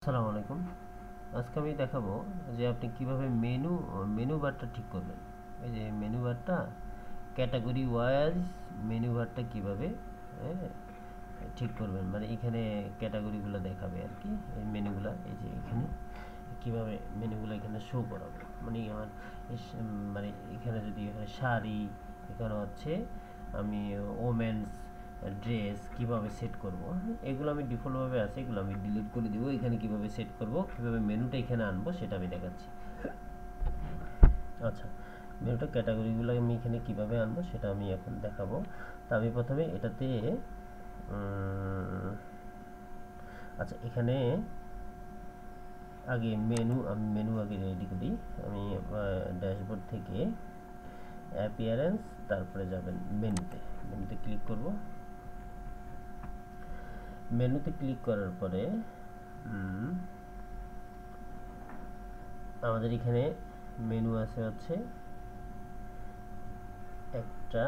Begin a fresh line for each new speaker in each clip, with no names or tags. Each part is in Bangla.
আসসালামু আলাইকুম। আজকে আমি দেখাবো যে আপনি কিভাবে মেনু বারটা ঠিক করবেন। এই যে মেনু বারটা ক্যাটাগরি ওয়াইজ মেনু বারটা কিভাবে হ্যাঁ, ঠিক করবেন, মানে এখানে ক্যাটাগরিগুলো দেখাবে আর কি। এই মেনুগুলো এই যে এখানে কিভাবে মেনুগুলো এখানে শো করাবে, মানে আমার মানে এখানে যদি এখানে শাড়ি, এখানে হচ্ছে আমি ওমেন্স ড্রেস কিভাবে সেট করব, এগুলো আমি ডিফল্টভাবে আছে, এগুলো আমি ডিলিট করে দিব। এখানে কিভাবে সেট করব, কিভাবে মেনুটা এখানে আনবো সেটা আমি দেখাচ্ছি। আচ্ছা, মেনুটা ক্যাটাগরিগুলো আমি এখানে কিভাবে আনবো সেটা আমি এখন দেখাবো। তা আমি প্রথমে এটাতে আচ্ছা, এখানে আগে আমি মেনু আগে রেডি করি। আমি ড্যাশবোর্ড থেকে অ্যাপিয়ারেন্স, তারপরে যাবেন মেনুতে ক্লিক করব। মেনুতে ক্লিক করার পরে আমাদের এখানে মেনু আছে হচ্ছে একটা,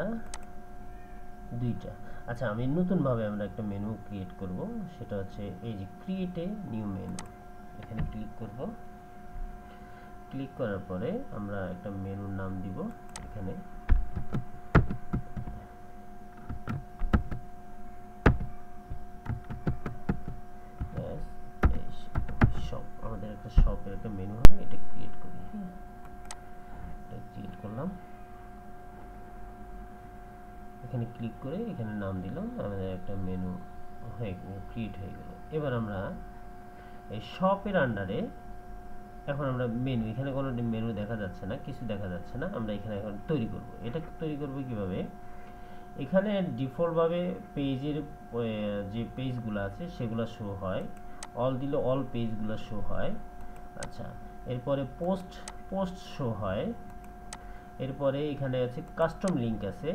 দুইটা। আচ্ছা, আমি নতুনভাবে আমরা একটা মেনু ক্রিয়েট করব, সেটা হচ্ছে এই যে ক্রিয়েট এ নিউ মেনু, এখানে ক্লিক করব। ক্লিক করার পরে আমরা একটা মেনুর নাম দিব এখানে। শপ, আমাদের একটা শপের একটা মেনু হবে, এটা ক্রিয়েট করি। এটা ক্রিয়েট করলাম, এখানে ক্লিক করে এখানে নাম দিলাম, আমাদের একটা মেনু ক্রিয়েট হয়ে গেল। এবার আমরা এই শপের আন্ডারে এখন আমরা মেনু, এখানে কোনো মেনু দেখা যাচ্ছে না, কিছু দেখা যাচ্ছে না, আমরা এখানে এখন তৈরি করব। এটা তৈরি করব কিভাবে, এখানে ডিফল্টভাবে পেজের যে পেজগুলো আছে সেগুলো শো হয়, অল দিলে অল পেজগুলো শো হয়। আচ্ছা, এরপরে পোস্ট শো হয়। এরপরে এখানে আছে কাস্টম লিঙ্ক আছে,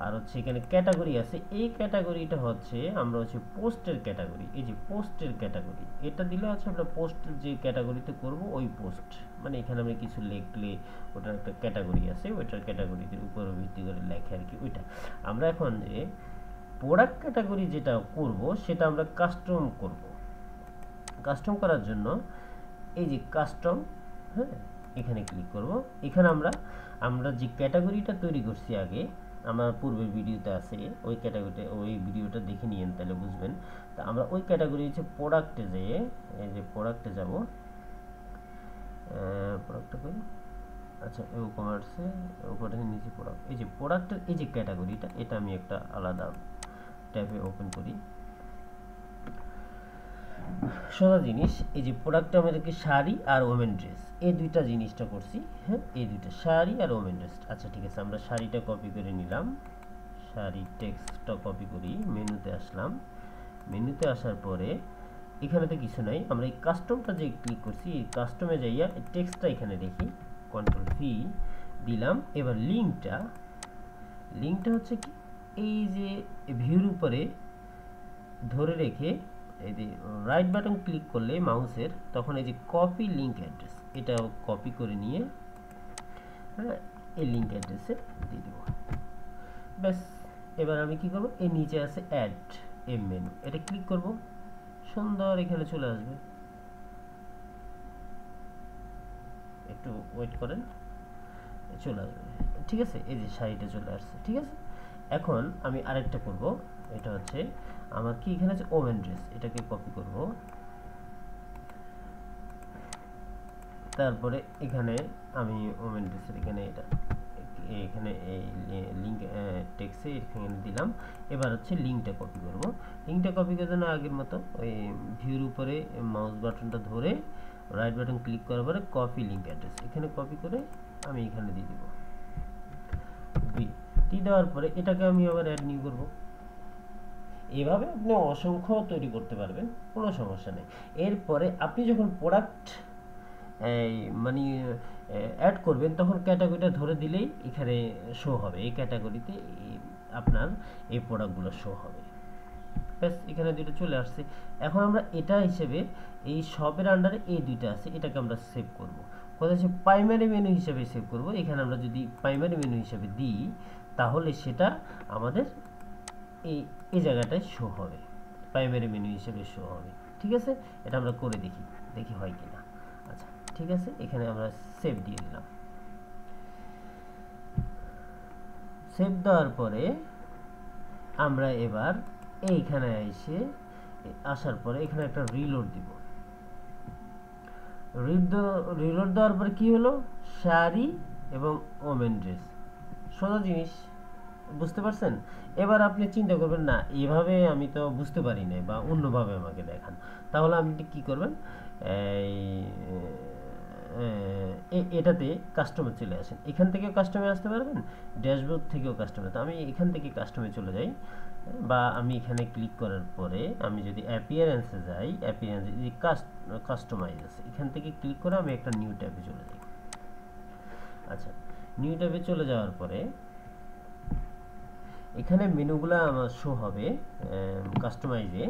আর হচ্ছে এখানে ক্যাটাগরি আছে। এই ক্যাটাগরিটা হচ্ছে আমরা হচ্ছে পোস্টের ক্যাটাগরি, এই যে পোস্টের ক্যাটাগরি, এটা দিলে হচ্ছে আমরা পোস্ট যে ক্যাটাগরিতে করব ওই পোস্ট, মানে এখানে আমরা কিছু লিখলে ওটার একটা ক্যাটাগরি আছে, ওইটার ক্যাটাগরির উপর ভিত্তি করে লেখে আর কি। ওইটা আমরা এখন যে প্রোডাক্ট ক্যাটাগরি যেটা করব সেটা আমরা কাস্টম করব। কাস্টম করার জন্য এই যে কাস্টম, হ্যাঁ, এখানে ক্লিক করব। এখানে আমরা যে ক্যাটাগরিটা তৈরি করছি আগে, আমার পূর্বের ভিডিওতে আছে, ওই ক্যাটাগরিটা, ওই ভিডিওটা দেখে নিয়েন, তাহলে বুঝবেন। তা আমরা ওই ক্যাটাগরি হচ্ছে প্রোডাক্টে যেয়ে, এই যে প্রোডাক্টে যাব, প্রোডাক্টটা কই, আচ্ছা ই কমার্সে উপরে নিচে প্রোডাক্ট, এই যে প্রোডাক্টের এই যে ক্যাটাগরিটা, এটা আমি একটা আলাদা ট্যাবে ওপেন করি। সোজা জিনিস, এই যে প্রোডাক্টটা আমাদেরকে শাড়ি আর ওমেন ড্রেস, এই দুইটা জিনিসটা করছি। হ্যাঁ, এই দুইটা শাড়ি আর ওমেন ড্রেস। আচ্ছা ঠিক আছে, আমরা শাড়িটা কপি করে নিলাম, শাড়ি টেক্সটটা কপি করি, মেনুতে আসলাম। মেনুতে আসার পরে এখানে তো কিছু নাই, আমরা এই কাস্টমটা যে ক্লিক করছি, এই কাস্টমে যাইয়া এই টেক্সটটা এখানে দেখি, কন্ট্রোল ভি দিলাম। এবার লিঙ্কটা হচ্ছে কি, এই যে ভিউর উপরে ধরে রেখে এই যে রাইট বাটন ক্লিক করলে মাউসের, তখন এই যে কপি লিঙ্ক অ্যাড্রেস, এটা কপি করে নিয়ে, হ্যাঁ, এই লিঙ্ক অ্যাড্রেসে দিয়ে দেবো। ব্যাস, এবার আমি কি করব, এই নিচে আছে অ্যাড এ মেনু, এটা ক্লিক করব, সুন্দর এখানে চলে আসবে। একটু ওয়েট করেন, চলে আসবে। ঠিক আছে, এই যে শাড়িটা চলে আসছে। ঠিক আছে, এখন আমি আরেকটা করব, এটা হচ্ছে আমার কি, এখানে আছে ওমেন ড্রেস, এটাকে কপি করব। তারপরে এখানে আমি ওমেন ড্রেসের এখানে এখানে এই লিঙ্ক টেক্সে এখানে দিলাম। এবার হচ্ছে লিঙ্কটা কপি করব। লিঙ্কটা কপি করার জন্য আগের মতো ওই ভিউর উপরে মাউস বাটনটা ধরে রাইট বাটন ক্লিক করার পরে কপি লিঙ্ক অ্যাড্রেস, এখানে কপি করে আমি এখানে দিয়ে দিব। দিয়ে দেওয়ার পরে এটাকে আমি আবার অ্যাড নিউ করব। এভাবে আপনি অসংখ্য তৈরি করতে পারবেন, কোনো সমস্যা নেই। এরপরে আপনি যখন প্রোডাক্ট মানে অ্যাড করবেন, তখন ক্যাটাগরিটা ধরে দিলেই এখানে শো হবে, এই ক্যাটাগরিতে আপনার এই প্রোডাক্টগুলো শো হবে। ব্যাস, এখানে দুটো চলে আসছে। এখন আমরা এটা হিসেবে এই শপের আন্ডারে এই দুইটা আছে, এটাকে আমরা সেভ করব। কোথায় হচ্ছে প্রাইমারি মেনু হিসেবে সেভ করব। এখানে আমরা যদি প্রাইমারি মেনু হিসেবে দিই, তাহলে সেটা আমাদের এই জায়গাটায় শো হবে, প্রাইমারি মেনু হিসেবে শো হবে। ঠিক আছে, এটা আমরা করে দেখি, দেখি হয় কিনা। আচ্ছা ঠিক আছে, এখানে আমরা সেভ দিয়ে দিলাম। সেভ দেওয়ার পরে আমরা এবার এইখানে আসার পরে এখানে একটা রিলোড দিব। রিলোড দেওয়ার পরে কি হলো, শাড়ি এবং ওমেন ড্রেস, সোজা জিনিস, বুঝতে পারছেন? এবার আপনি চিন্তা করবেন না এভাবে আমি তো বুঝতে পারি না, বা অন্যভাবে আমাকে দেখান। তাহলে আপনি কি করবেন, এটাতে কাস্টমে চলে আসেন। এখান থেকেও কাস্টমে আসতে পারবেন, ড্যাশবোর্ড থেকেও কাস্টমে। তো আমি এখান থেকে কাস্টমে চলে যাই, বা আমি এখানে ক্লিক করার পরে আমি যদি অ্যাপিয়ারেন্সে যাই, অ্যাপিয়ারেন্স যে কাস্টমাইজ আছে, এখান থেকে ক্লিক করে আমি একটা নিউ ট্যাবে চলে যাই। আচ্ছা, নিউ ট্যাবে চলে যাওয়ার পরে এখানে মেনুগুলো আমার শো হবে। কাস্টমাইজে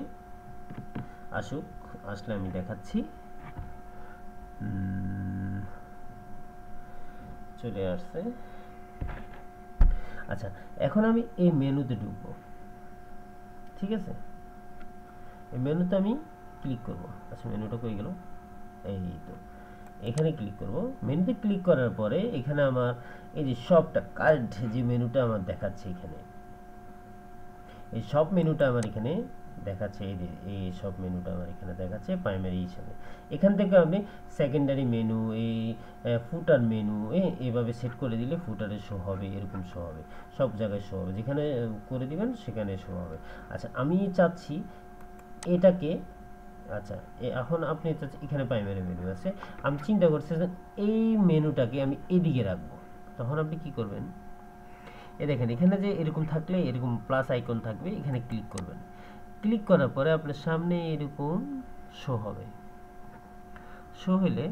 আসুক, আসলে আমি দেখাচ্ছি। চলে আসছে। আচ্ছা, এখন আমি এই মেনুতে ঢুকবো, ঠিক আছে? এই মেনুতে আমি ক্লিক করব। আচ্ছা, মেনুটা কই গেল? এই তো, এখানে ক্লিক করব। মেনুতে ক্লিক করার পরে এখানে আমার এই যে শপটা কার্ড, যে মেনুটা আমার দেখাচ্ছে এখানে, এই সব মেনুটা আমার এখানে দেখাচ্ছে। এই সব মেনুটা আমার এখানে দেখাচ্ছে প্রাইমারি হিসাবে। এখান থেকে আপনি সেকেন্ডারি মেনু, এই ফুটার মেনু এইভাবে সেট করে দিলে ফুটারে শো হবে, এরকম শো হবে, সব জায়গায় শো হবে, যেখানে করে দিবেন সেখানে শো হবে। আচ্ছা, আমি চাচ্ছি এটাকে, আচ্ছা এখন আপনি চাচ্ছি এখানে প্রাইমারি মেনু আছে, আমি চিন্তা করছি যে এই মেনুটাকে আমি এদিকে রাখবো। তখন আপনি কি করবেন, দেখেন এখানে যে এরকম থাকলে এরকম প্লাস আইকন থাকবে, এখানে ক্লিক করবেন। ক্লিক করার পরে আপনার সামনে এরকম শো হবে। শো হলে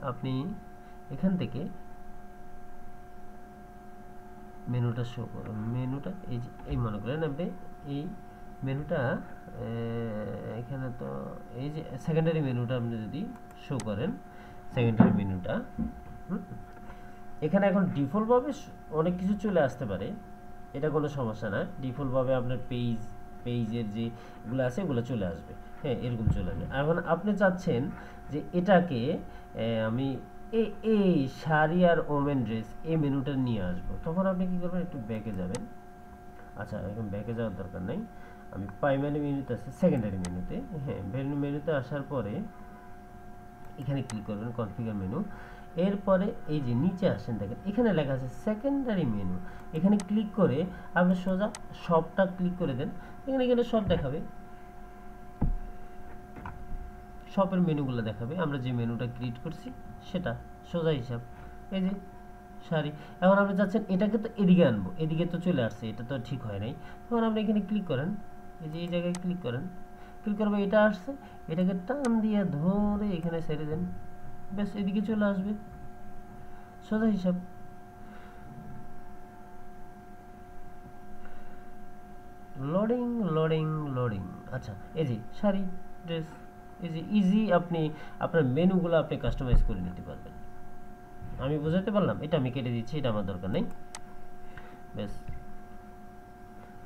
আপনি এখান থেকে মেনুটা শো করুন। মেনুটা এই যে, এই মনে করেন আপনি এই মেনুটা এখানে তো এই যে সেকেন্ডারি মেনুটা আপনি যদি শো করেন, সেকেন্ডারি মেনুটা এখানে এখন ডিফল্টভাবে অনেক কিছু চলে আসতে পারে, এটা কোনো সমস্যা না। ডিফল্টভাবে আপনার পেজের যেগুলো আছে এগুলো চলে আসবে, হ্যাঁ এরকম চলে আসবে। এখন আপনি চাচ্ছেন যে এটাকে আমি এই শাড়ি আর ওমেন ড্রেস এই মেনুটা নিয়ে আসবো, তখন আপনি কি করবেন, একটু ব্যাকে যাবেন। আচ্ছা, এখন ব্যাকে যাওয়ার দরকার নাই, আমি প্রাইমারি মেনুতে আছে, সেকেন্ডারি মেনুতে, হ্যাঁ মেনুতে আসার পরে এখানে ক্লিক করবেন কনফিগার মেনু। এরপরে এই যে নিচে আসেন, দেখেন এখানে লেখা আছে সেকেন্ডারি মেনু, এখানে ক্লিক করে আপনি সোজা সবটা ক্লিক করে দেন। এখানে সব দেখাবে, শপের মেনুগুলো দেখাবে, আমরা যে মেনুটা ক্রিয়েট করছি সেটা সোজা হিসাব। এই যে শাড়ি, এখন আপনি চাচ্ছেন এটাকে তো এদিকে আনবো, এদিকে তো চলে আসছে, এটা তো ঠিক হয় নাই। তখন আপনি এখানে ক্লিক করেন, এই যে এই জায়গায় ক্লিক করেন, ক্লিক করবে, এটা আসছে, এটাকে টান দিয়ে ধরে এখানে ছেড়ে দেন, ব্যাস এদিকে চলে আসবে, সোজা হিসাব। Loading loading loading. আচ্ছা, এই যে শাড়ি ড্রেস, এই যে ইজি আপনি আপনার মেনুগুলো আপনি কাস্টমাইজ করে নিতে পারবেন। আমি বুঝাতে পারলাম? এটা আমি কেটে দিচ্ছি, এটা আমার দরকার নেই, ব্যাস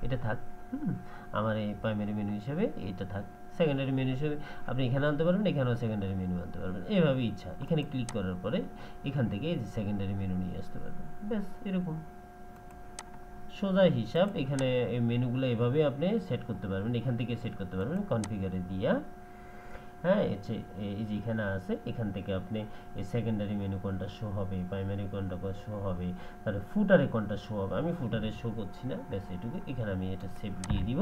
এটা থাক। আমার এই প্রাইমারি মেনু হিসেবে এটা থাক। সেকেন্ডারি মেনু হিসেবে আপনি এখানে আনতে পারবেন, এখানেও সেকেন্ডারি মেনু আনতে পারবেন, এইভাবে ইচ্ছা। এখানে ক্লিক করার পরে এখান থেকে এই যে সেকেন্ডারি মেনু নিয়ে আসতে পারবেন, ব্যাস এরকম সোজা হিসাব। এখানে এই মেনুগুলো এভাবে আপনি সেট করতে পারবেন, এখান থেকে সেট করতে পারবেন কনফিগারে দিয়া। হ্যাঁ, এই যে এখানে আছে, এখান থেকে আপনি এই সেকেন্ডারি মেনু কোনটা শো হবে, প্রাইমারি কোনটা শো হবে, তাহলে ফুটারে কোনটা শো হবে। আমি ফুটারে শো করছি না, ব্যাস এটুকু। এখানে আমি এটা সেভ দিয়ে দিব।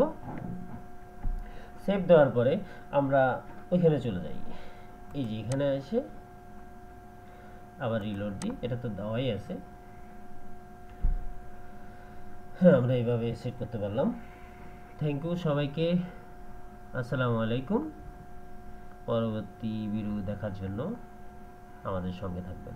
সেভ দেওয়ার পরে আমরা ওইখানে চলে যাই, এই যে এখানে এসে আবার রিলোড দিই, এটা তো দেওয়াই আছে। হ্যাঁ, আমরা এইভাবে সেট করতে পারলাম। থ্যাংক ইউ সবাইকে, আসসালামু আলাইকুম। পরবর্তী ভিডিও দেখার জন্য আমাদের সঙ্গে থাকবেন।